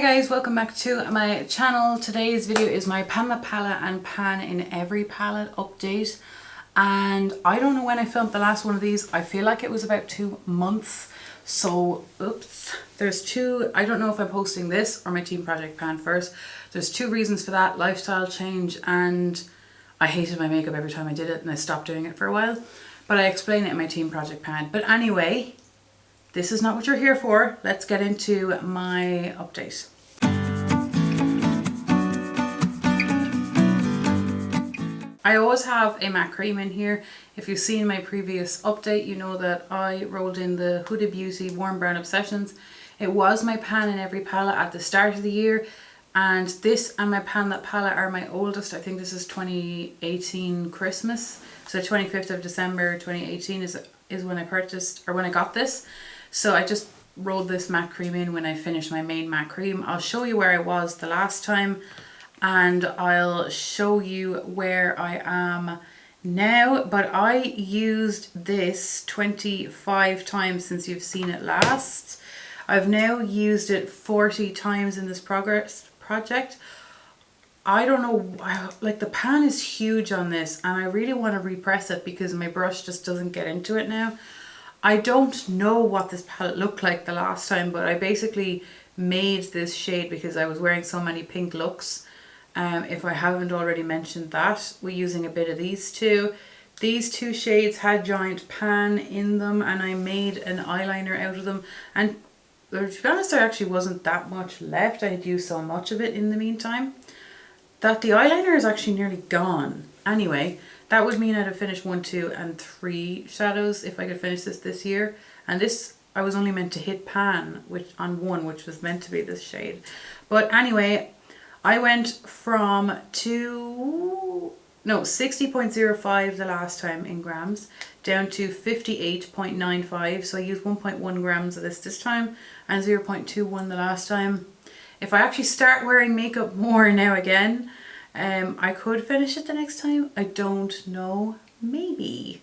guys, welcome back to my channel. Today's video is my Pan the Palette and Pan in Every Palette update. And I don't know when I filmed the last one of these. I feel like it was about 2 months. So, oops. There's two, I don't know if I'm posting this or my Team Project Pan first. There's two reasons for that. Lifestyle change, and I hated my makeup every time I did it and I stopped doing it for a while. But I explain it in my Team Project Pan. But anyway, this is not what you're here for. Let's get into my update. I always have a matte cream in here. If you've seen my previous update, you know that I rolled in the Huda Beauty Warm Brown Obsessions. It was my Pan in Every Palette at the start of the year, and this and my Pan That Palette are my oldest. I think this is 2018 Christmas. So 25th of December 2018 is when I purchased, or when I got this. So I just rolled this matte cream in when I finished my main matte cream. I'll show you where I was the last time, and I'll show you where I am now. But I used this 25 times since you've seen it last. I've now used it 40 times in this project. I don't know, like the pan is huge on this, and I really want to repress it because my brush just doesn't get into it now. I don't know what this palette looked like the last time, but I basically made this shade because I was wearing so many pink looks. If I haven't already mentioned that, we're using a bit of these two. These two shades had giant pan in them, and I made an eyeliner out of them. And to be honest, there actually wasn't that much left. I had used so much of it in the meantime that the eyeliner is actually nearly gone. Anyway, that would mean I'd have finished 1, 2, and 3 shadows if I could finish this year. And this, I was only meant to hit pan on one, which was meant to be this shade. But anyway, I went from 60.05 the last time in grams down to 58.95. So I used 1.1 grams of this time and 0.21 the last time. If I actually start wearing makeup more now again, I could finish it the next time. I don't know, maybe.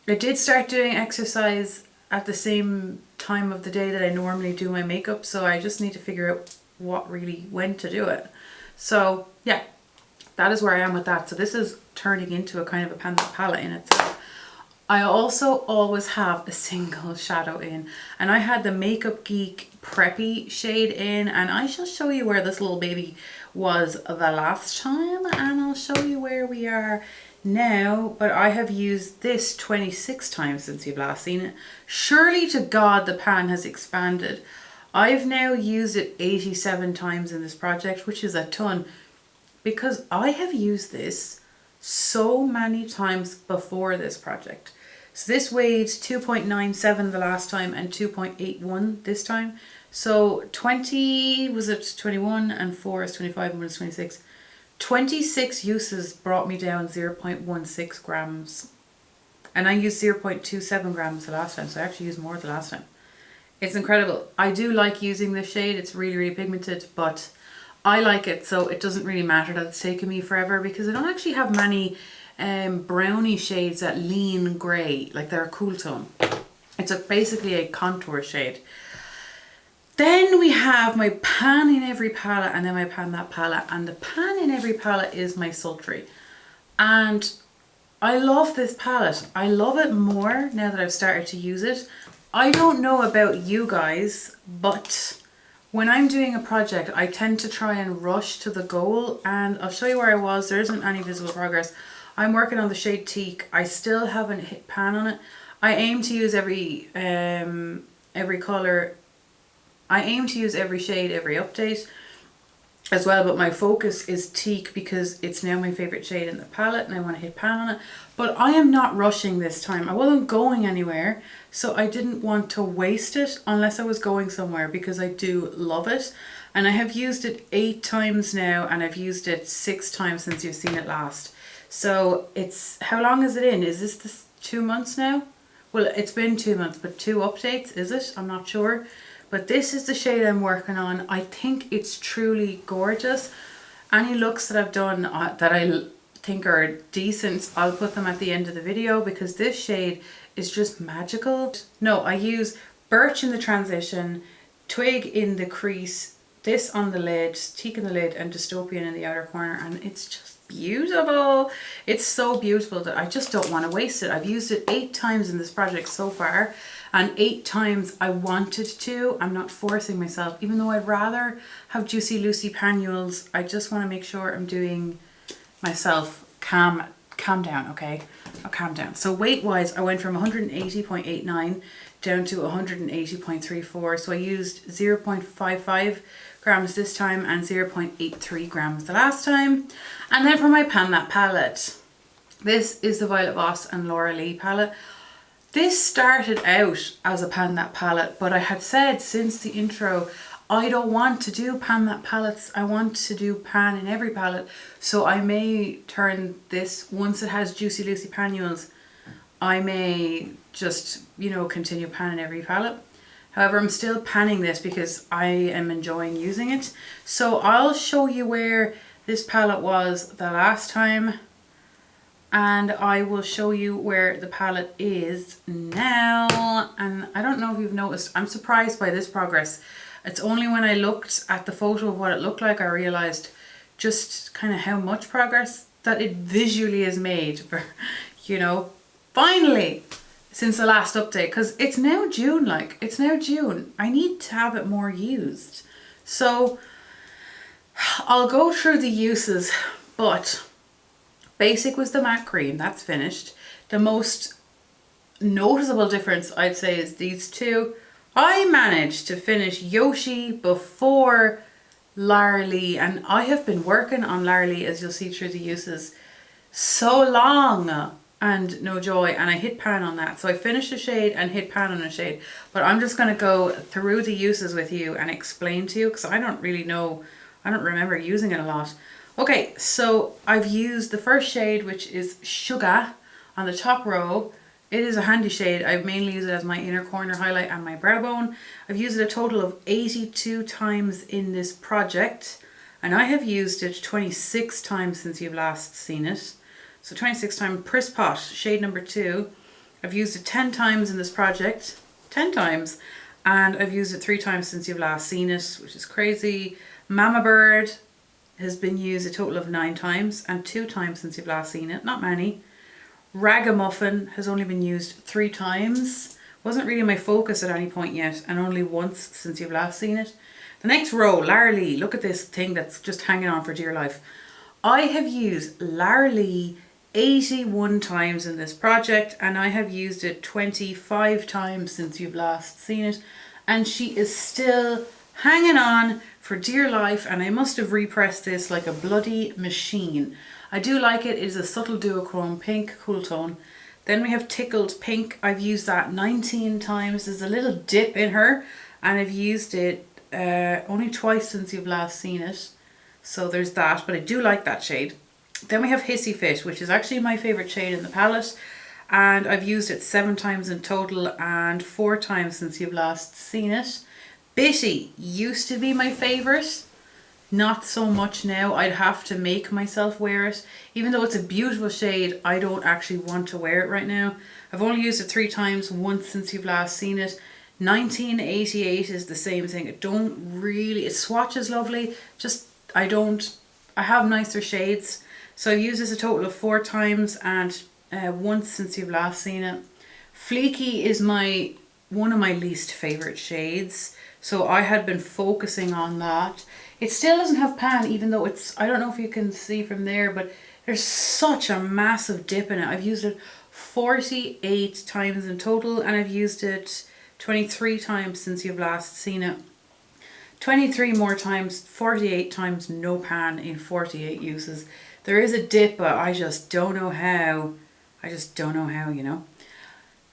I did start doing exercise at the same time of the day that I normally do my makeup, so I just need to figure out when to do it. So yeah, that is where I am with that. So this is turning into a kind of a Pan That palette in itself. I also always have a single shadow in, and I had the Makeup Geek Preppy shade in, and I shall show you where this little baby was the last time, and I'll show you where we are now. But I have used this 26 times since you've last seen it. Surely to God the pan has expanded. I've now used it 87 times in this project, which is a ton, because I have used this so many times before this project. So this weighed 2.97 the last time and 2.81 this time. So 20, was it 21, and 4 is 25 and 1 is 26. 26 uses brought me down 0.16 grams. And I used 0.27 grams the last time, so I actually used more the last time. It's incredible. I do like using this shade. It's really, really pigmented, but I like it, so it doesn't really matter that it's taken me forever, because I don't actually have many brownie shades that lean grey. Like, they're a cool tone. It's basically a contour shade. Then we have my Pan in Every Palette, and then my Pan That palette. And the Pan in Every Palette is my Sultry. And I love this palette. I love it more now that I've started to use it. I don't know about you guys, but when I'm doing a project, I tend to try and rush to the goal, and I'll show you where I was. There isn't any visible progress. I'm working on the shade Teak. I still haven't hit pan on it. I aim to use every colour. I aim to use every shade, every update as well, but my focus is Teak because it's now my favourite shade in the palette and I want to hit pan on it. But I am not rushing this time. I wasn't going anywhere, so I didn't want to waste it unless I was going somewhere, because I do love it. And I have used it 8 times now, and I've used it 6 times since you've seen it last. So it's, how long is it in? Is this 2 months now? Well, it's been 2 months, but 2 updates, is it? I'm not sure. But this is the shade I'm working on. I think it's truly gorgeous. Any looks that I've done that I think are decent, I'll put them at the end of the video, because this shade is just magical. No, I use Birch in the transition, Twig in the crease, this on the lid, Teak in the lid, and Dystopian in the outer corner, and it's just beautiful. It's so beautiful that I just don't want to waste it. I've used it 8 times in this project so far, and 8 times I wanted to. I'm not forcing myself, even though I'd rather have Juicy Lucy Panules. I just want to make sure I'm doing myself calm down, okay? I'll calm down. So weight wise, I went from 180.89 down to 180.34. So I used 0.55 grams this time and 0.83 grams the last time. And then for my Pan That palette, this is the Violet Voss and Laura Lee palette. This started out as a Pan That palette, but I had said since the intro, I don't want to do Pan That palettes. I want to do pan in every palette. So I may turn this, once it has Juicy Lucy Panules, I may just, you know, continue pan in every palette. However, I'm still panning this because I am enjoying using it. So I'll show you where this palette was the last time, and I will show you where the palette is now. And I don't know if you've noticed, I'm surprised by this progress. It's only when I looked at the photo of what it looked like, I realized just kind of how much progress that it visually has made for, you know, finally, since the last update, because it's now June, like, it's now June. I need to have it more used. So I'll go through the uses, but basic was the matte cream, that's finished. The most noticeable difference, I'd say, is these two. I managed to finish Yoshi before Lara Lee, and I have been working on Lara Lee, as you'll see through the uses, so long, and no joy, and I hit pan on that. So I finished a shade and hit pan on a shade, but I'm just going to go through the uses with you and explain to you, because I don't really know, I don't remember using it a lot. Okay, so I've used the first shade, which is Sugar, on the top row. It is a handy shade. I mainly use it as my inner corner highlight and my brow bone. I've used it a total of 82 times in this project, and I have used it 26 times since you've last seen it. So 26 times. Press Pot, shade number 2. I've used it 10 times in this project, 10 times, and I've used it 3 times since you've last seen it, which is crazy. Mama Bird has been used a total of 9 times and 2 times since you've last seen it, not many. Ragamuffin has only been used 3 times. Wasn't really my focus at any point yet, and only once since you've last seen it. The next row, Lara Lee. Look at this thing that's just hanging on for dear life. I have used Lara Lee 81 times in this project, and I have used it 25 times since you've last seen it, and she is still hanging on for dear life, and I must have repressed this like a bloody machine. I do like it. It is a subtle duochrome pink, cool tone. Then we have Tickled Pink. I've used that 19 times. There's a little dip in her, and I've used it only twice since you've last seen it. So there's that, but I do like that shade. Then we have Hissy Fit, which is actually my favorite shade in the palette, and I've used it 7 times in total and 4 times since you've last seen it. Bitty used to be my favorite. Not so much now. I'd have to make myself wear it. Even though it's a beautiful shade, I don't actually want to wear it right now. I've only used it 3 times, once since you've last seen it. 1988 is the same thing. It swatches lovely. Just, I have nicer shades. So I've used this a total of 4 times and once since you've last seen it. Fleeky is one of my least favorite shades. So I had been focusing on that. It still doesn't have pan, even though it's, I don't know if you can see from there, but there's such a massive dip in it. I've used it 48 times in total, and I've used it 23 times since you've last seen it. 23 more times, 48 times no pan in 48 uses. There is a dip, but I just don't know how. You know.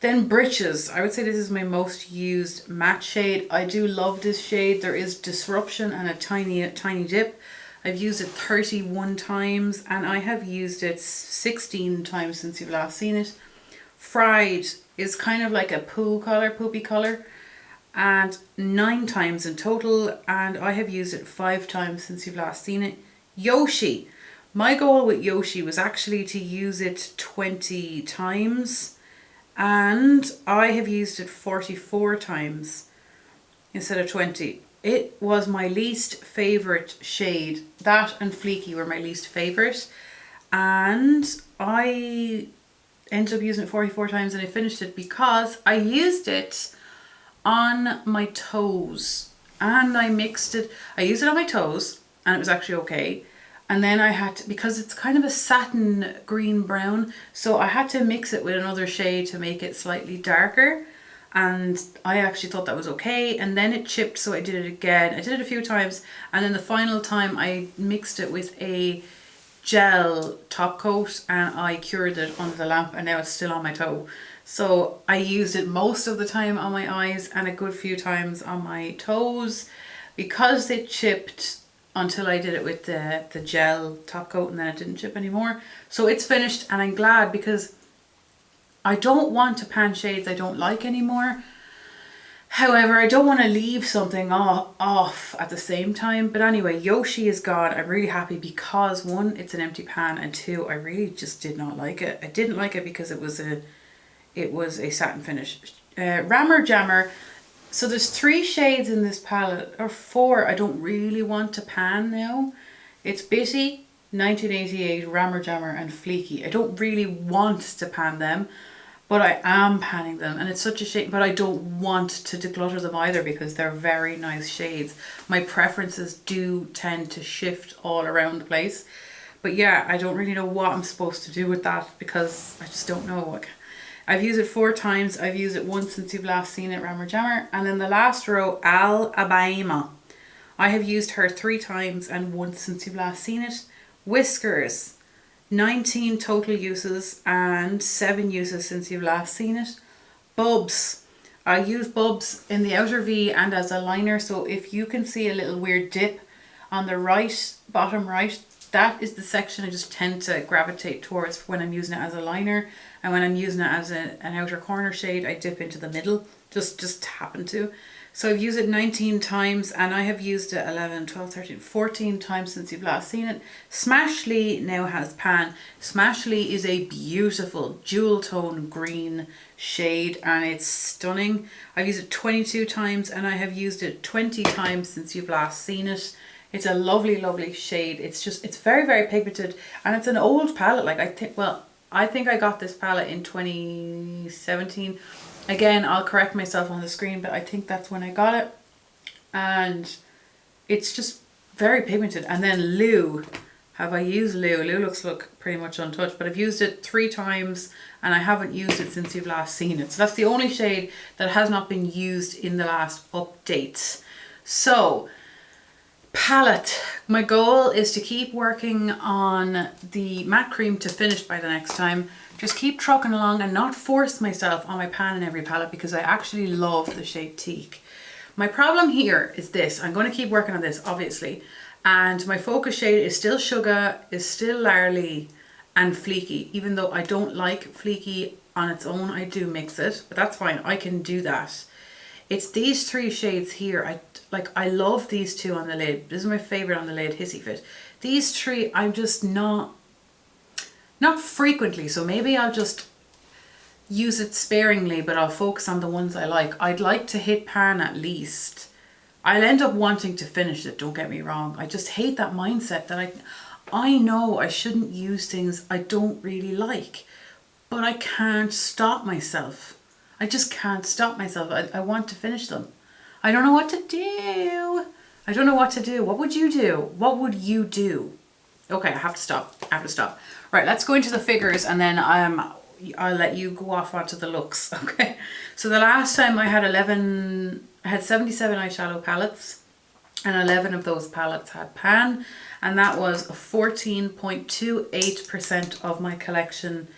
Then Britches. I would say this is my most used matte shade. I do love this shade. There is Disruption and a tiny dip. I've used it 31 times, and I have used it 16 times since you've last seen it. Fried is kind of like a poopy color, and 9 times in total, and I have used it 5 times since you've last seen it. Yoshi. My goal with Yoshi was actually to use it 20 times. And I have used it 44 times instead of 20. it was my least favorite shade. That and Fleeky were my least favorite. And I ended up using it 44 times and I finished it because I used it on my toes. And I mixed it. I used it on my toes and it was actually okay. And then I had to, because it's kind of a satin green brown, so I had to mix it with another shade to make it slightly darker. And I actually thought that was okay. And then it chipped, so I did it again. I did it a few times. And then the final time I mixed it with a gel top coat and I cured it under the lamp, and now it's still on my toe. So I used it most of the time on my eyes and a good few times on my toes because it chipped until I did it with the gel top coat, and then it didn't chip anymore. So it's finished and I'm glad, because I don't want to pan shades I don't like anymore. However, I don't want to leave something off at the same time. But anyway, Yoshi is gone. I'm really happy because one, it's an empty pan, and two, I really just did not like it. I didn't like it because it was a satin finish. Rammer Jammer. So there's 3 shades in this palette, or 4 I don't really want to pan now. It's Bitty, 1988, Rammer Jammer and Fleeky. I don't really want to pan them, but I am panning them, and it's such a shame, but I don't want to declutter them either because they're very nice shades. My preferences do tend to shift all around the place. But yeah, I don't really know what I'm supposed to do with that because I just don't know. I've used it 4 times. I've used it once since you've last seen it, Rammer Jammer. And then the last row, Alabama. I have used her 3 times and once since you've last seen it. Whiskers, 19 total uses and 7 uses since you've last seen it. Bubs. I use Bubs in the outer V and as a liner. So if you can see a little weird dip on the right, bottom right, that is the section I just tend to gravitate towards when I'm using it as a liner. And when I'm using it as an outer corner shade, I dip into the middle, just happen to. So I've used it 19 times and I have used it 11, 12, 13, 14 times since you've last seen it. Smashly now has pan. Smashly is a beautiful jewel tone green shade and it's stunning. I've used it 22 times and I have used it 20 times since you've last seen it. It's a lovely, lovely shade. It's very, very pigmented and it's an old palette. Like I think I got this palette in 2017. Again, I'll correct myself on the screen, but I think that's when I got it. And it's just very pigmented. And then Lou. Have I used Lou? Lou look pretty much untouched, but I've used it 3 times and I haven't used it since you've last seen it. So that's the only shade that has not been used in the last update. So, palette. My goal is to keep working on the matte cream to finish by the next time. Just keep trucking along and not force myself on my pan in every palette because I actually love the shade Teak. My problem here is this. I'm going to keep working on this, obviously. And my focus shade is still Sugar, is still Larly and Fleeky. Even though I don't like Fleeky on its own, I do mix it. But that's fine. I can do that. It's these 3 shades here. I love these 2 on the lid. This is my favorite on the lid, Hissy Fit. These 3, I'm just not frequently. So maybe I'll just use it sparingly, but I'll focus on the ones I like. I'd like to hit pan at least. I'll end up wanting to finish it, don't get me wrong. I just hate that mindset that I know I shouldn't use things I don't really like, but I can't stop myself. I just can't stop myself. I want to finish them. I don't know what to do. I don't know what to do. What would you do? What would you do? Okay, I have to stop. Right, let's go into the figures and then I'll let you go off onto the looks. Okay, so the last time I had 77 eyeshadow palettes and 11 of those palettes had pan, and that was 14.28% of my collection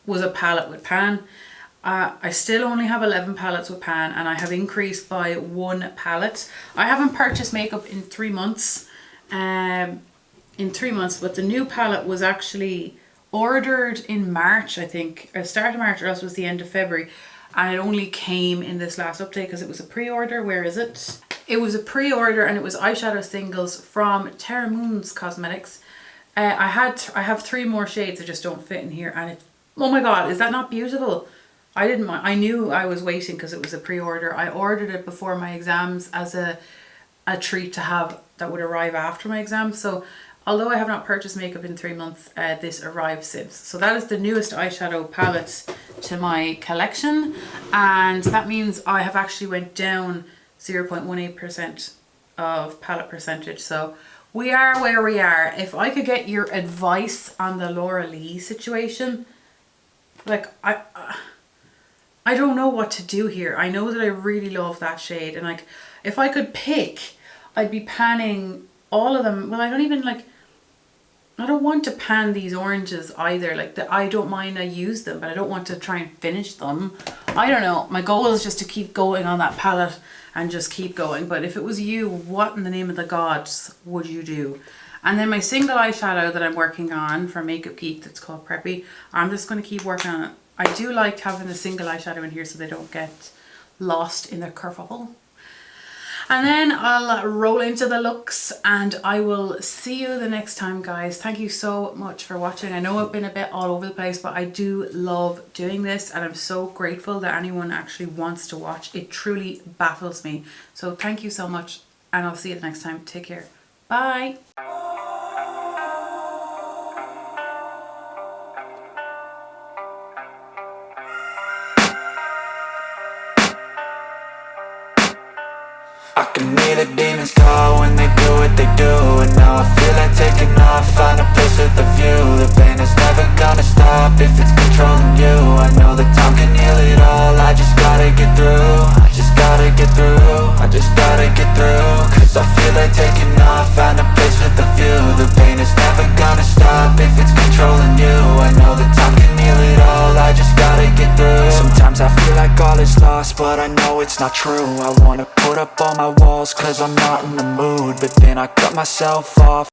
was a palette with pan. I still only have 11 palettes with pan and I have increased by 1 palette. I haven't purchased makeup in 3 months. But the new palette was actually ordered in March, I think, or start of March, or else it was the end of February. And it only came in this last update because it was a pre-order. Where is it? It was a pre-order and it was eyeshadow singles from Terra Moon's Cosmetics. I have 3 more shades that just don't fit in here, and oh my god, is that not beautiful? I didn't mind. I knew I was waiting because it was a pre-order. I ordered it before my exams as a treat to have that would arrive after my exams. So although I have not purchased makeup in 3 months, this arrived since. So that is the newest eyeshadow palette to my collection, and that means I have actually went down 0.18% of palette percentage. So we are where we are. If I could get your advice on the Laura Lee situation, like I don't know what to do here. I know that I really love that shade, and like if I could pick, I'd be panning all of them. Well, I don't even like, I don't want to pan these oranges either. Like I don't mind, I use them, but I don't want to try and finish them. I don't know. My goal is just to keep going on that palette and just keep going. But if it was you, what in the name of the gods would you do? And then my single eyeshadow that I'm working on for Makeup Geek, that's called Preppy, I'm just going to keep working on it. I do like having the single eyeshadow in here so they don't get lost in the kerfuffle. And then I'll roll into the looks, and I will see you the next time, guys. Thank you so much for watching. I know I've been a bit all over the place, but I do love doing this, and I'm so grateful that anyone actually wants to watch. It truly baffles me. So thank you so much, and I'll see you the next time. Take care. Bye. I can hear the demons call when they do what they do, and now I feel like taking off, find a place with a view. The pain is never gonna stop if it's controlling you. I know that time can heal it all, I just gotta get through. I just gotta get through, I just gotta get through. Cause I feel like taking off, find a place with a view. The pain is never gonna stop if it's controlling you. I know that time can heal it all, I just gotta get through. Sometimes I feel like all is lost, but I know it's not true. I wanna put up all my walls cause I'm not in the mood, but then I cut myself off.